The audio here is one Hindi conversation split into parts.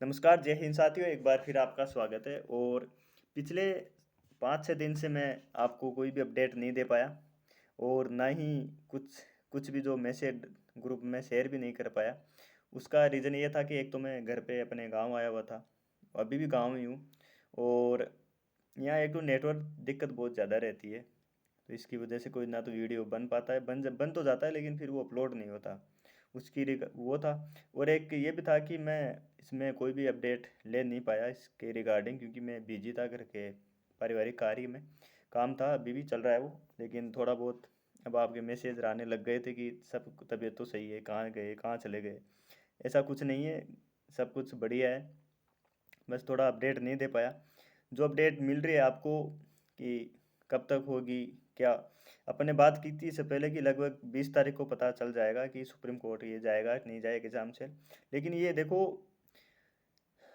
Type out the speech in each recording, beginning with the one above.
नमस्कार, जय हिंद साथियों, एक बार फिर आपका स्वागत है। और पिछले 5-6 दिन से मैं आपको कोई भी अपडेट नहीं दे पाया और ना ही कुछ कुछ भी जो मैसेज ग्रुप में शेयर भी नहीं कर पाया। उसका रीज़न ये था कि एक तो मैं घर पे अपने गाँव आया हुआ था, अभी भी गाँव में ही हूँ। और यहाँ एक तो नेटवर्क दिक्कत बहुत ज़्यादा रहती है, तो इसकी वजह से कोई ना तो वीडियो बन पाता है, बन तो जाता है लेकिन फिर वो अपलोड नहीं होता। उसकी वो था। और एक ये भी था कि मैं इसमें कोई भी अपडेट ले नहीं पाया इसके रिगार्डिंग, क्योंकि मैं बिजी था घर के पारिवारिक कार्य में। काम था, अभी भी चल रहा है वो, लेकिन थोड़ा बहुत अब आपके मैसेज आने लग गए थे कि सब तबीयत तो सही है, कहाँ गए, कहाँ चले गए। ऐसा कुछ नहीं है, सब कुछ बढ़िया है। बस थोड़ा अपडेट नहीं दे पाया। जो अपडेट मिल रही है आपको कि कब तक होगी, क्या अपन ने बात की थी इससे पहले कि लगभग 20 तारीख को पता चल जाएगा कि सुप्रीम कोर्ट ये जाएगा कि नहीं जाएगा एग्जाम से। लेकिन ये देखो,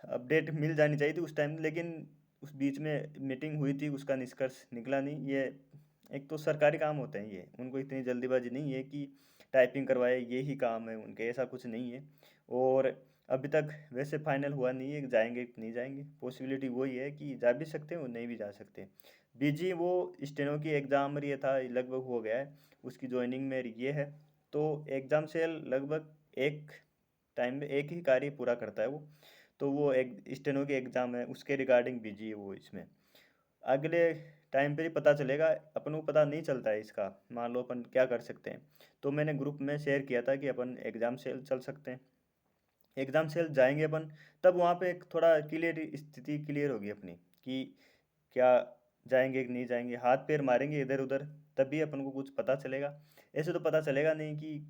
अपडेट मिल जानी चाहिए थी उस टाइम, लेकिन उस बीच में मीटिंग हुई थी, उसका निष्कर्ष निकला नहीं। ये एक तो सरकारी काम होते हैं, ये उनको इतनी जल्दीबाजी नहीं है कि टाइपिंग करवाए, ये ही काम है उनके, ऐसा कुछ नहीं है। और अभी तक वैसे फाइनल हुआ नहीं है कि जाएंगे कि नहीं जाएंगे। पॉसिबिलिटी वही है कि जा भी सकते हैं और नहीं भी जा सकते। बीजी वो स्टेनो की एग्ज़ाम ये था, लगभग हो गया है, उसकी ज्वाइनिंग में ये है। तो एग्ज़ाम सेल लगभग एक टाइम में एक ही कार्य पूरा करता है वो। तो वो एक स्टेनो की एग्ज़ाम है, उसके रिगार्डिंग बिजी है वो इसमें। अगले टाइम पे ही पता चलेगा, अपन को पता नहीं चलता है इसका। मान लो अपन क्या कर सकते हैं, तो मैंने ग्रुप में शेयर किया था कि अपन एग्ज़ाम सेल चल सकते हैं, एग्ज़ाम सेल जाएंगे अपन। तब वहाँ पे एक थोड़ा क्लियर स्थिति क्लियर होगी अपनी कि क्या जाएंगे कि नहीं जाएंगे, हाथ पैर मारेंगे इधर उधर, तभी अपन को कुछ पता चलेगा। ऐसे तो पता चलेगा नहीं कि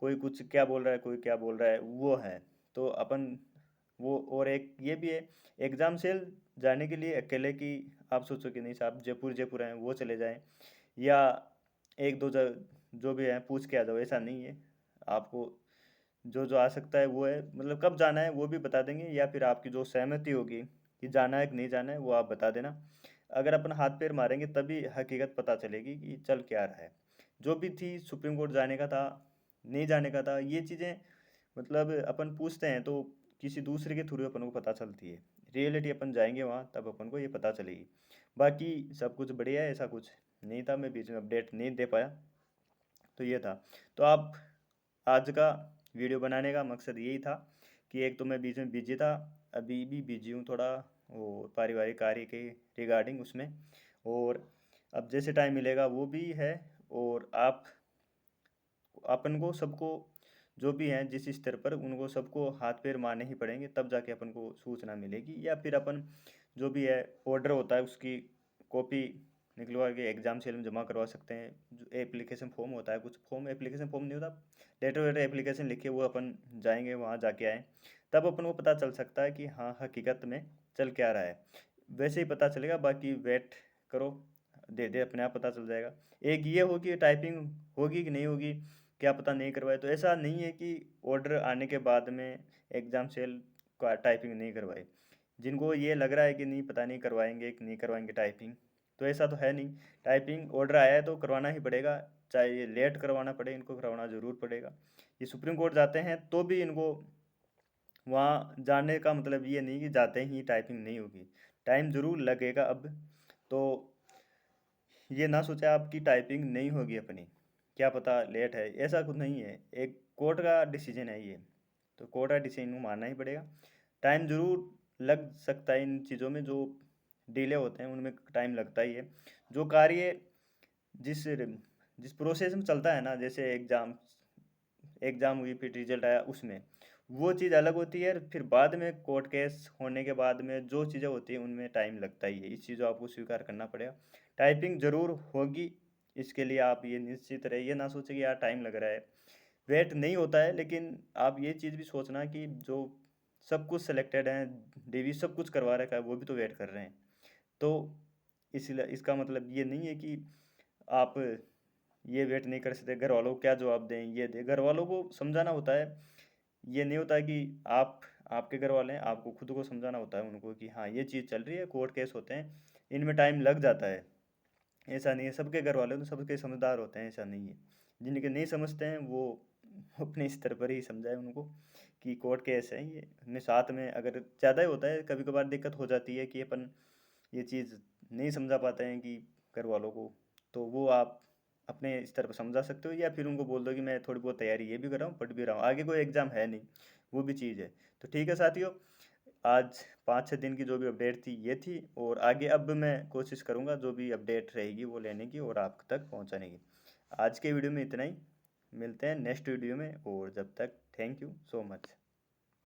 कोई कुछ क्या बोल रहा है, कोई क्या बोल रहा है, वो है। तो अपन वो, और एक ये भी है, एग्ज़ाम सेल जाने के लिए अकेले की आप सोचो कि नहीं साहब जयपुर जयपुर हैं वो चले जाएं, या एक दो जो भी है पूछ के आ जाओ, ऐसा नहीं है। आपको जो जो आ सकता है वो है, मतलब कब जाना है वो भी बता देंगे, या फिर आपकी जो सहमति होगी कि जाना है कि नहीं जाना है वो आप बता देना। अगर अपन हाथ पैर मारेंगे तभी हकीकत पता चलेगी कि चल क्या रहा है। जो भी थी, सुप्रीम कोर्ट जाने का था, नहीं जाने का था, ये चीज़ें मतलब अपन पूछते हैं तो किसी दूसरे के थ्रू अपन को पता चलती है। रियलिटी अपन जाएंगे वहाँ तब अपन को ये पता चलेगी। बाकी सब कुछ बढ़िया है, ऐसा कुछ नहीं था, मैं बीच में अपडेट नहीं दे पाया। तो ये था। तो आप, आज का वीडियो बनाने का मकसद यही था कि एक तो मैं बीच में बिजी था, अभी भी बिजी हूँ थोड़ा, वो पारिवारिक कार्य के रिगार्डिंग उसमें। और अब जैसे टाइम मिलेगा वो भी है। और आप, अपन को सबको, जो भी हैं जिस स्तर पर, उनको सबको हाथ पैर मारने ही पड़ेंगे, तब जाके अपन को सूचना मिलेगी। या फिर अपन जो भी है ऑर्डर होता है उसकी कॉपी निकलवा के एग्जाम सेल में जमा करवा सकते हैं। जो एप्लीकेशन फॉर्म होता है, कुछ फॉर्म, एप्लीकेशन फॉर्म नहीं होता, लेटर वेटर एप्लीकेशन लिखे, वो अपन जाएंगे वहाँ जाके आएँ, तब अपन को पता चल सकता है कि हाँ हकीकत में चल क्या रहा है। वैसे ही पता चलेगा, बाकी वेट करो, दे दे अपने आप पता चल जाएगा। एक ये हो कि टाइपिंग होगी कि नहीं होगी, क्या पता नहीं करवाए, तो ऐसा नहीं है कि ऑर्डर आने के बाद में एग्ज़ाम सेल का टाइपिंग नहीं करवाए। जिनको ये लग रहा है कि नहीं पता नहीं करवाएंगे कि नहीं करवाएंगे टाइपिंग, तो ऐसा तो है नहीं। टाइपिंग ऑर्डर आया है तो करवाना ही पड़ेगा, चाहे ये लेट करवाना पड़े, इनको करवाना ज़रूर पड़ेगा। ये सुप्रीम कोर्ट जाते हैं तो भी इनको वहाँ जाने का मतलब ये नहीं कि जाते ही टाइपिंग नहीं होगी, टाइम ज़रूर लगेगा अब। तो ये ना सोचे आप कि टाइपिंग नहीं होगी अपनी, क्या पता लेट है, ऐसा कुछ नहीं है। एक कोर्ट का डिसीजन है ये, तो कोर्ट का डिसीजन को मानना ही पड़ेगा। टाइम ज़रूर लग सकता है इन चीज़ों में, जो डिले होते हैं उनमें टाइम लगता ही है। जो कार्य जिस जिस प्रोसेस में चलता है ना, जैसे एग्ज़ाम एग्ज़ाम हुई फिर रिजल्ट आया, उसमें वो चीज़ अलग होती है। फिर बाद में कोर्ट केस होने के बाद में जो चीज़ें होती हैं उनमें टाइम लगता ही है, इस चीज़ को आपको स्वीकार करना पड़ेगा। टाइपिंग ज़रूर होगी, इसके लिए आप ये निश्चित रहे, ये ना सोचें कि यार टाइम लग रहा है, वेट नहीं होता है। लेकिन आप ये चीज़ भी सोचना कि जो सब कुछ सिलेक्टेड हैं, डीवी सब कुछ करवा रखा है, वो भी तो वेट कर रहे हैं। तो इसलिए इसका मतलब ये नहीं है कि आप ये वेट नहीं कर सकते, घर वालों को क्या जवाब दें, ये दें, घर वालों को समझाना होता है। ये नहीं होता कि आप, आपके घर वाले हैं, आपको खुद को समझाना होता है उनको कि हाँ ये चीज़ चल रही है, कोर्ट केस होते हैं, इनमें टाइम लग जाता है। ऐसा नहीं है, सबके घर वाले तो सबके समझदार होते हैं, ऐसा नहीं है। जिनके नहीं समझते हैं वो अपने स्तर पर ही समझाए उनको कि कोर्ट केस है ये, अपने साथ में अगर ज़्यादा ही होता है कभी कभार दिक्कत हो जाती है कि अपन ये चीज़ नहीं समझा पाते हैं कि घर वालों को, तो वो आप अपने स्तर पर समझा सकते हो, या फिर उनको बोल दो कि मैं थोड़ी बहुत तैयारी ये भी कर रहा हूँ, पढ़ भी रहा हूँ, आगे कोई एग्ज़ाम है नहीं, वो भी चीज़ है। तो ठीक है साथियों, आज 5-6 दिन की जो भी अपडेट थी ये थी, और आगे अब मैं कोशिश करूँगा जो भी अपडेट रहेगी वो लेने की और आप तक पहुँचाने की। आज के वीडियो में इतना ही, मिलते हैं नेक्स्ट वीडियो में, और जब तक थैंक यू सो मच।